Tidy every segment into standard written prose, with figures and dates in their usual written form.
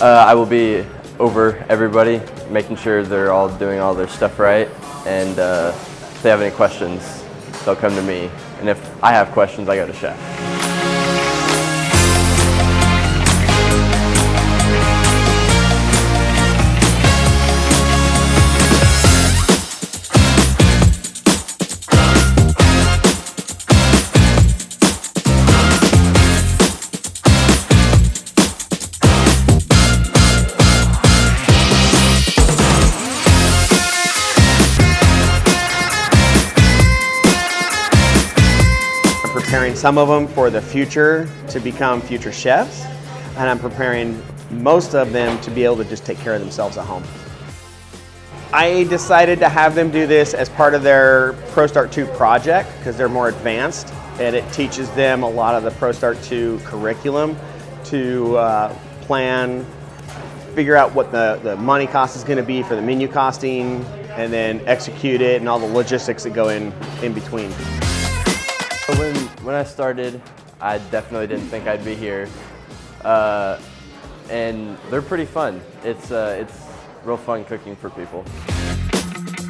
I will be over everybody, making sure they're all doing all their stuff right, and if they have any questions, they'll come to me, and if I have questions, I go to Chef. Preparing some of them for the future to become future chefs, and I'm preparing most of them to be able to just take care of themselves at home. I decided to have them do this as part of their ProStart 2 project because they're more advanced and it teaches them a lot of the ProStart 2 curriculum to plan, figure out what the money cost is going to be for the menu costing, and then execute it and all the logistics that go in between. When I started, I definitely didn't think I'd be here, and they're pretty fun. It's real fun cooking for people.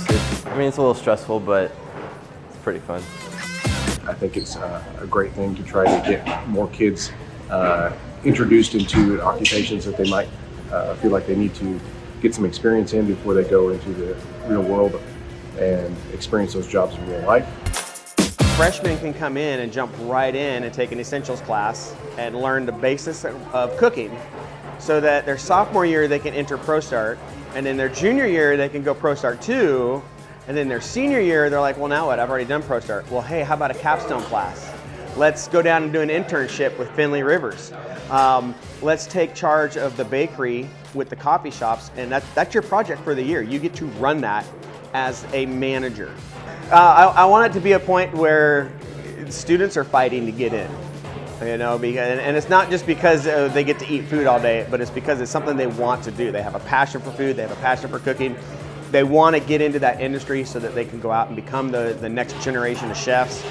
It's a little stressful, but it's pretty fun. I think it's a great thing to try to get more kids introduced into occupations that they might feel like they need to get some experience in before they go into the real world and experience those jobs in real life. Freshmen can come in and jump right in and take an essentials class and learn the basics of cooking so that their sophomore year they can enter ProStart, and then their junior year they can go ProStart 2, and then their senior year they're like, well, now what? I've already done ProStart. Well, hey, how about a capstone class? Let's go down and do an internship with Finley Rivers. Let's take charge of the bakery with the coffee shops, and that's your project for the year. You get to run that as a manager. I want it to be a point where students are fighting to get in, and it's not just because they get to eat food all day, but it's because it's something they want to do. They have a passion for food, they have a passion for cooking. They want to get into that industry so that they can go out and become the next generation of chefs.